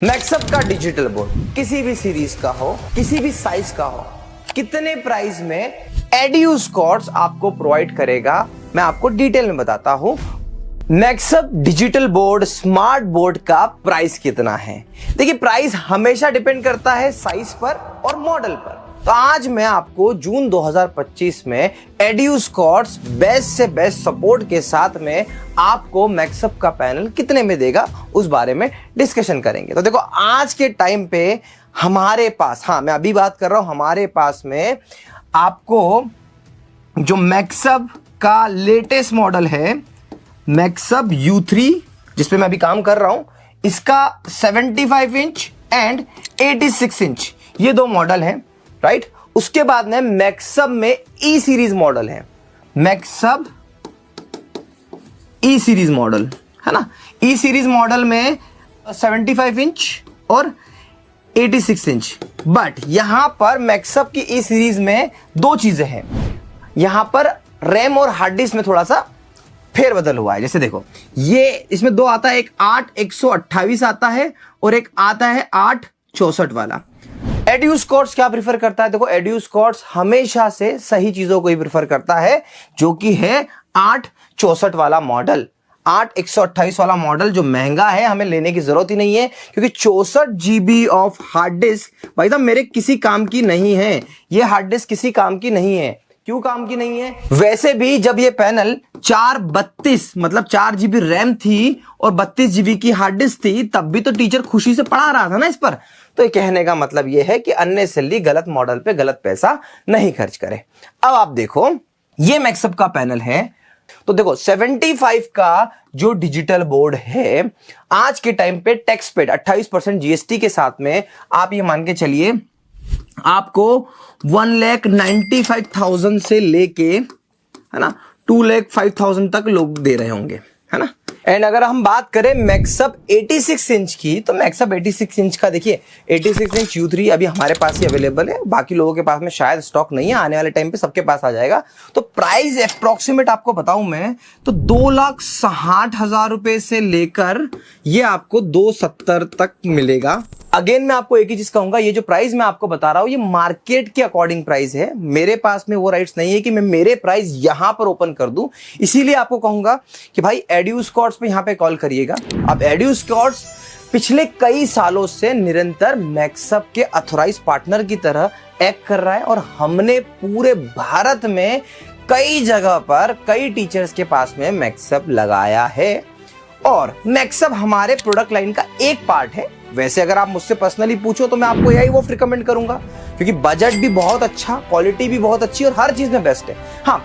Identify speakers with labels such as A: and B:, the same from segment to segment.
A: मैक्सअप का digital board किसी भी सीरीज का हो, किसी भी साइज का हो, कितने प्राइस में एड्यूस कोर्स आपको प्रोवाइड करेगा, मैं आपको डिटेल में बताता हूं। मैक्सअप डिजिटल बोर्ड स्मार्ट बोर्ड का प्राइस कितना है। देखिए, प्राइस हमेशा डिपेंड करता है साइज पर और मॉडल पर। तो आज मैं आपको जून 2025 में एड्यूस कोर्स बेस्ट से बेस्ट सपोर्ट के साथ में आपको मैक्सअप का पैनल कितने में देगा उस बारे में डिस्कशन करेंगे। तो देखो, आज के टाइम पे हमारे पास, मैं अभी बात कर रहा हूं, हमारे पास में आपको जो मैक्सअप का लेटेस्ट मॉडल है, मैक्सअप U3, जिसपे मैं अभी काम कर रहा हूं, इसका 75 इंच एंड 86 इंच ये दो मॉडल हैं, राइट। उसके बाद में मैक्सअप में ई सीरीज मॉडल है, मैक्सअप ई सीरीज मॉडल है ना। ई सीरीज मॉडल में 75 इंच और 86 इंच। बट यहां पर मैक्सअप की ई सीरीज में दो चीजें हैं। यहां पर रैम और हार्ड डिस्क में थोड़ा सा फेरबदल हुआ है। जैसे देखो, ये इसमें दो आता है, एक 8/128 आता है और एक आता है 8/64 वाला। एड्यूस कोर्स क्या प्रिफर करता है? देखो, एड्यूस कोर्स हमेशा से सही चीजों को ही प्रिफर करता है, जो कि है 8/64 वाला मॉडल। 8/128 वाला मॉडल जो महंगा है, हमें लेने की जरूरत ही नहीं है, क्योंकि 64 GB ऑफ हार्ड डिस्क भाई साहब मेरे किसी काम की नहीं है। ये हार्ड डिस्क किसी काम की नहीं है। क्यों काम की नहीं है? वैसे भी जब ये पैनल 4/32 मतलब 4 GB रैम थी और 32 GB की हार्ड डिस्क थी, तब भी तो टीचर खुशी से पढ़ा रहा था ना इस पर। तो ये कहने का मतलब ये है कि अननेसेसरी गलत मॉडल पे गलत पैसा नहीं खर्च करें। अब आप देखो, ये मैक्सअप का पैनल है। तो देखो, 75 का जो डिजिटल बोर्ड है, आज के टाइम पे टैक्स पेड 28% GST के साथ में आप ये मान के चलिए, आपको 1,95,000 से लेके, है ना, 2,05,000 तक लोग दे रहे होंगे, है ना। एंड अगर हम बात करें मैक्सअप 86 इंच की, तो मैक्सअप 86 इंच का देखिए, 86 इंच U3 अभी हमारे पास ही अवेलेबल है, बाकी लोगों के पास में शायद स्टॉक नहीं है, आने वाले टाइम पे सबके पास आ जाएगा। तो प्राइस अप्रोक्सीमेट आपको बताऊं मैं, तो 2,60,000 रुपए से लेकर ये आपको 270 तक मिलेगा। अगेन मैं आपको एक ही चीज कहूंगा, ये जो प्राइस मैं आपको बता रहा हूं, ये मार्केट के अकॉर्डिंग प्राइस है। मेरे पास में वो राइट्स नहीं है कि मैं मेरे प्राइस यहां पर ओपन कर दूं। इसीलिए आपको कहूंगा कि भाई एड्यूस कोर्स पे यहां पे कॉल करिएगा। अब एड्यूस कोर्स पिछले कई सालों से निरंतर मैक्सअप के ऑथराइज्ड पार्टनर की तरह एक्ट कर रहा है, और हमने पूरे भारत में कई जगह पर कई टीचर्स के पास में मैक्सअप लगाया है। और मैक्सअप हमारे प्रोडक्ट लाइन का एक पार्ट है। वैसे अगर आप मुझसे पर्सनली पूछो तो मैं आपको यही वो रिकमेंड करूंगा, क्योंकि बजट भी बहुत अच्छा, क्वालिटी भी बहुत अच्छी और हर चीज में बेस्ट है।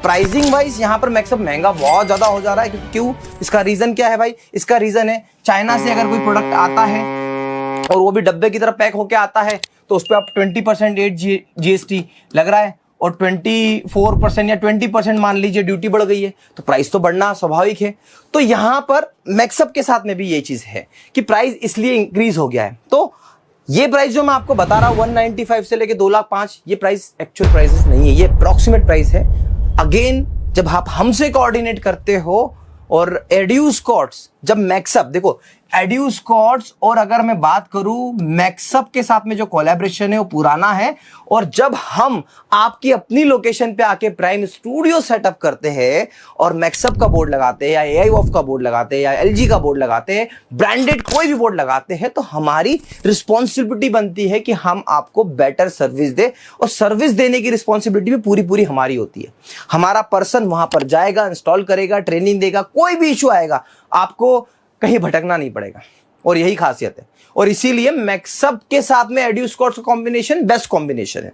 A: प्राइसिंग वाइज यहाँ पर मैक्सअप महंगा बहुत ज्यादा हो जा रहा है। क्यों? इसका रीजन क्या है भाई? इसका रीजन है, चाइना से अगर कोई प्रोडक्ट आता है और वो भी डब्बे की तरह पैक होके आता है, तो उस पर आप 20% GST लग रहा है, और 24% या 20% मान लीजिए ड्यूटी बढ़ गई है, तो प्राइस तो बढ़ना स्वाभाविक है। तो यहां पर मैक्सअप के साथ में भी ये चीज है कि प्राइस इसलिए इंक्रीज हो गया है। तो ये प्राइस जो मैं आपको बता रहा हूं 195 से लेके 2,05,000, ये प्राइस एक्चुअल प्राइसेस नहीं है, ये अप्रोक्सीमेट प्राइस है। अगेन, जब आप हमसे कोऑर्डिनेट करते हो और एड्यूस कोर्स, जब मैक्सअप, देखो एड्यूस कोर्स और अगर मैं बात करूं मैक्सअप के साथ में जो कोलैबोरेशन है वो पुराना है, और जब हम आपकी अपनी लोकेशन पे आके प्राइम स्टूडियो सेटअप करते हैं और मैक्सअप का बोर्ड लगाते हैं या AIOF का बोर्ड लगाते हैं या LG का बोर्ड लगाते हैं, ब्रांडेड कोई भी बोर्ड लगाते हैं, तो हमारी रिस्पॉन्सिबिलिटी बनती है कि हम आपको बेटर सर्विस दे, और सर्विस देने की रिस्पॉन्सिबिलिटी भी पूरी पूरी हमारी होती है। हमारा पर्सन वहां पर जाएगा, इंस्टॉल करेगा, ट्रेनिंग देगा, कोई भी इशू आएगा आपको कहीं भटकना नहीं पड़ेगा, और यही खासियत है। और इसीलिए मैक्सअप के साथ में एड्यूस कोर्स का कॉम्बिनेशन बेस्ट कॉम्बिनेशन है।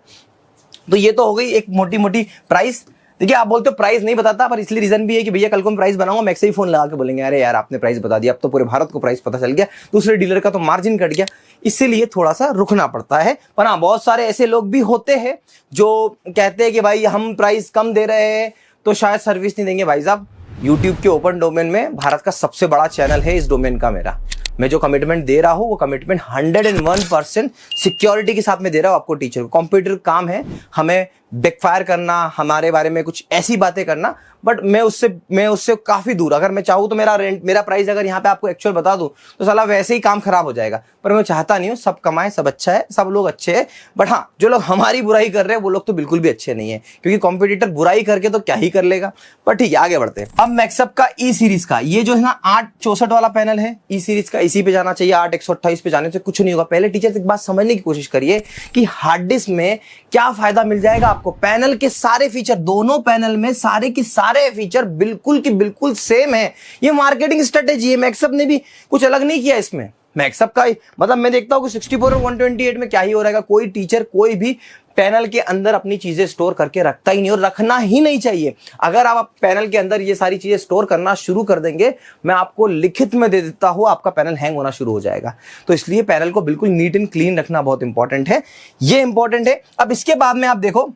A: तो ये तो हो गई एक मोटी मोटी प्राइस। देखिए, आप बोलते हो प्राइस नहीं बताता, पर इसलिए रीजन भी है कि भैया कल को मैं प्राइस बनाऊंगा, मैक्स से ही फोन लगा के बोलेंगे, अरे यार आपने प्राइस बता दिया, अब तो पूरे भारत को प्राइस पता चल गया, दूसरे डीलर का तो मार्जिन कट गया। इसीलिए थोड़ा सा रुकना पड़ता है। पर हाँ, बहुत सारे ऐसे लोग भी होते हैं जो कहते हैं कि भाई हम प्राइस कम दे रहे हैं तो शायद सर्विस नहीं देंगे। भाई साहब, YouTube के ओपन डोमेन में भारत का सबसे बड़ा चैनल है इस डोमेन का मेरा। मैं जो कमिटमेंट दे रहा हूँ वो कमिटमेंट 101% सिक्योरिटी के साथ में दे रहा हूँ आपको टीचर को। कॉम्पिटिटर काम है हमें बैकफायर करना, हमारे बारे में कुछ ऐसी बातें करना, बट मैं उससे काफी दूर। अगर मैं चाहूँ तो मेरा प्राइस अगर यहाँ पे आपको एक्चुअल बता दूं तो साला वैसे ही काम खराब हो जाएगा, पर मैं चाहता नहीं हूँ। सब कमाए, सब अच्छा है, सब लोग अच्छे हैं, बट हाँ जो लोग हमारी बुराई कर रहे हैं वो लोग तो बिल्कुल भी अच्छे नहीं है, क्योंकि कॉम्पिटिटर बुराई करके तो क्या ही कर लेगा। पर ठीक है, आगे बढ़ते हैं। अब मैक्सअप का ई सीरीज का ये जो है ना 864 वाला पैनल है ई सीरीज का, इसी पे जाना चाहिए। 8128 पे जाने से कुछ नहीं होगा। पहले टीचर एक बात समझने की कोशिश करिए कि हार्ड डिस्क में क्या फायदा मिल जाएगा आपको। पैनल के सारे फीचर, दोनों पैनल में सारे के सारे फीचर बिल्कुल की बिल्कुल सेम है। ये मार्केटिंग स्ट्रेटेजी है, मैक्सअप ने भी कुछ अलग नहीं किया इसमें। मैक्सअप का मतलब मैं देखता हूं कि 64 और 128 में क्या ही हो रहेगा। कोई टीचर कोई भी पैनल के अंदर अपनी चीजें स्टोर करके रखता ही नहीं, और रखना ही नहीं चाहिए। अगर आप पैनल के अंदर ये सारी चीजें स्टोर करना शुरू कर देंगे, मैं आपको लिखित में दे देता हूं, आपका पैनल हैंग होना शुरू हो जाएगा। तो इसलिए पैनल को बिल्कुल नीट एंड क्लीन रखना बहुत इंपॉर्टेंट है, ये इंपॉर्टेंट है। अब इसके बाद में आप देखो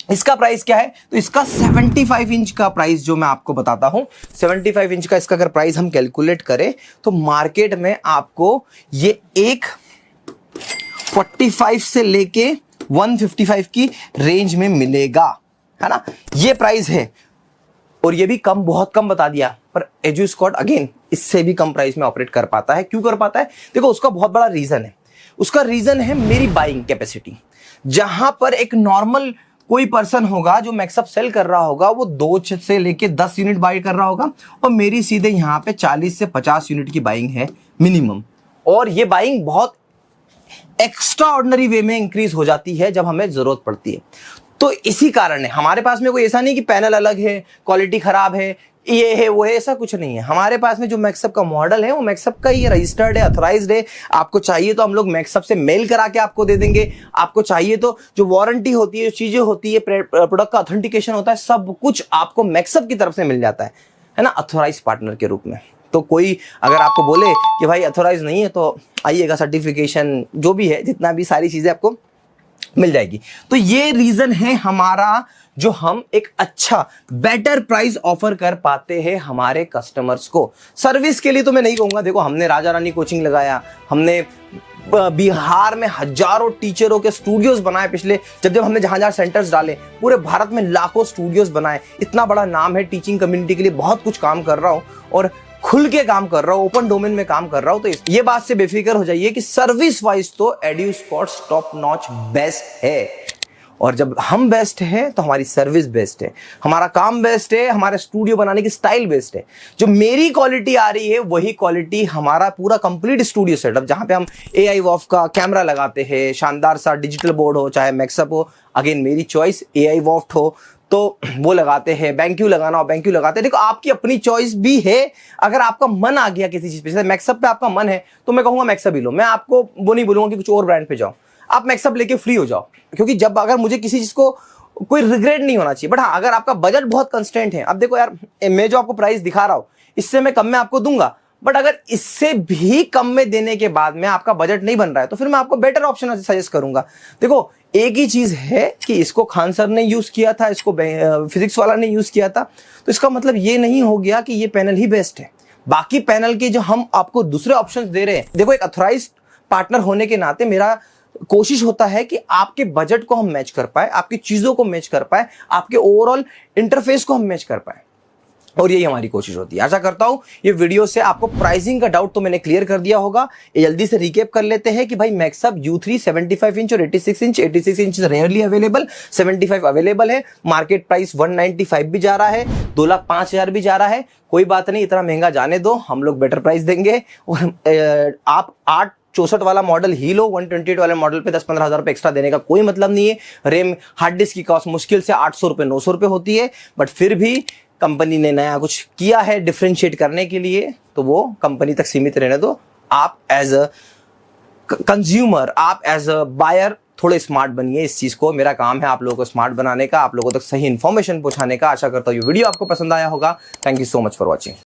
A: इसका प्राइस क्या है, तो इसका 75 इंच का प्राइस जो मैं आपको बताता हूं, 75 इंच का इसका अगर प्राइस हम कैलकुलेट करें तो मार्केट में आपको ये एक 45 से लेके 155 की रेंज में मिलेगा, है ना। ये प्राइस है, और ये भी कम, बहुत कम बता दिया, पर एजुस्कॉट अगेन इससे भी कम प्राइस में ऑपरेट कर पाता है। क्यों कर पाता है? देखो उसका बहुत बड़ा रीजन है। उसका रीजन है मेरी बाइंग कैपेसिटी। जहां पर एक नॉर्मल कोई पर्सन होगा जो मैक्सअप सेल कर रहा होगा, वो 2 से लेके 10 यूनिट बाई कर रहा होगा, और मेरी सीधे यहाँ पे 40 से 50 यूनिट की बाइंग है मिनिमम। और ये बाइंग बहुत एक्स्ट्रा ऑर्डिनरी वे में इंक्रीज हो जाती है जब हमें जरूरत पड़ती है। तो इसी कारण है हमारे पास में कोई ऐसा नहीं कि पैनल अलग है, क्वालिटी खराब है, ये है वो है, ऐसा कुछ नहीं है। हमारे पास में जो मैक्सअप का मॉडल है वो मैक्सअप का ही रजिस्टर्ड है, अथोराइज्ड है। आपको चाहिए तो हम लोग मैक्सअप से मेल करा के आपको दे देंगे। आपको चाहिए तो जो वारंटी होती है, जो चीजें होती है, प्रोडक्ट का ऑथेंटिकेशन होता है, सब कुछ आपको मैक्सअप की तरफ से मिल जाता है ना, अथोराइज्ड पार्टनर के रूप में। तो कोई अगर आपको बोले कि भाई अथोराइज नहीं है, तो आइएगा, सर्टिफिकेशन जो भी है, जितना भी सारी चीजें आपको मिल जाएगी। तो ये रीजन है हमारा जो हम एक अच्छा बेटर प्राइस ऑफर कर पाते हैं हमारे कस्टमर्स को। सर्विस के लिए तो मैं नहीं कहूंगा। देखो हमने राजा रानी कोचिंग लगाया, हमने बिहार में हजारों टीचरों के स्टूडियोज बनाए पिछले, जब हमने जहां सेंटर्स डाले, पूरे भारत में लाखों स्टूडियोज बनाए। इतना बड़ा नाम है टीचिंग कम्युनिटी के लिए, बहुत कुछ काम कर रहा हूं और खुल के काम कर रहा हूं, ओपन डोमेन में काम कर रहा हूं। तो ये बात से बेफिक्र हो जाइए कि सर्विस वाइज तो एड्यूस्कॉट टॉप नॉच बेस्ट है। और जब हम बेस्ट हैं तो हमारी सर्विस बेस्ट है, हमारा काम बेस्ट है, हमारे स्टूडियो बनाने की स्टाइल बेस्ट है। जो मेरी क्वालिटी आ रही है वही क्वालिटी हमारा पूरा कंप्लीट स्टूडियो सेटअप, जहां पे हम AI वॉफ का कैमरा लगाते हैं, शानदार सा डिजिटल बोर्ड हो, चाहे मैक्सअप हो, अगेन मेरी चॉइस, AI वॉफ्ट हो तो वो लगाते हैं, बैंक्यू लगाना हो बैंक्यू लगाते हैं। देखो आपकी अपनी चॉइस भी है। अगर आपका मन आ गया किसी चीज पे, जैसे मैक्सअप पे आपका मन है, तो मैं कहूंगा मैक्सअप ही लो। मैं आपको वो नहीं बोलूंगा कि कुछ और ब्रांड पे जाओ, आप मैक्सअप लेके फ्री हो जाओ। क्योंकि जब अगर मुझे किसी चीज को कोई रिग्रेट नहीं होना चाहिए। बट हाँ, अगर आपका बजट बहुत कंस्टेंट है, अब देखो यार मैं जो आपको प्राइस दिखा रहा हूं इससे मैं कम में आपको दूंगा, बट अगर इससे भी कम में देने के बाद में आपका बजट नहीं बन रहा है, तो फिर मैं आपको बेटर ऑप्शन सजेस्ट करूंगा। देखो एक ही चीज है कि इसको खान सर ने यूज किया था, इसको फिजिक्स वाला ने यूज किया था, तो इसका मतलब ये नहीं हो गया कि ये पैनल ही बेस्ट है। बाकी पैनल के जो हम आपको दूसरे ऑप्शंस दे रहे हैं, देखो एक अथोराइज्ड पार्टनर होने के नाते मेरा कोशिश होता है कि आपके बजट को हम मैच कर पाए, आपकी चीजों को मैच कर पाए, आपके ओवरऑल इंटरफेस को हम मैच कर पाए, और यही हमारी कोशिश होती है। आशा करता हूं ये वीडियो से आपको प्राइसिंग का डाउट तो मैंने क्लियर कर दिया होगा। ये जल्दी से रिकेप कर लेते हैं कि भाई मैक्सअप U3 75 इंच और 86 inch, 86 inch rarely available, 75 available है। मार्केट प्राइस 195 भी जा रहा है, 2,05,000 भी जा रहा है। कोई बात नहीं, इतना महंगा जाने दो, हम लोग बेटर प्राइस देंगे। और आप 864 वाला मॉडल ही लो, 128 वाले मॉडल पे 10-15 हज़ार रुपए एक्स्ट्रा देने का कोई मतलब नहीं है। रैम हार्ड डिस्क की कॉस्ट मुश्किल से 800 रुपए 900 रुपए होती है, बट फिर भी कंपनी ने नया कुछ किया है डिफरेंशिएट करने के लिए, तो वो कंपनी तक सीमित रहने दो। आप एज अ कंज्यूमर, आप एज अ बायर थोड़े स्मार्ट बनिए। इस चीज को, मेरा काम है आप लोगों को स्मार्ट बनाने का, आप लोगों तक सही इन्फॉर्मेशन पहुंचाने का। आशा करता हूँ ये वीडियो आपको पसंद आया होगा। Thank you so much for watching.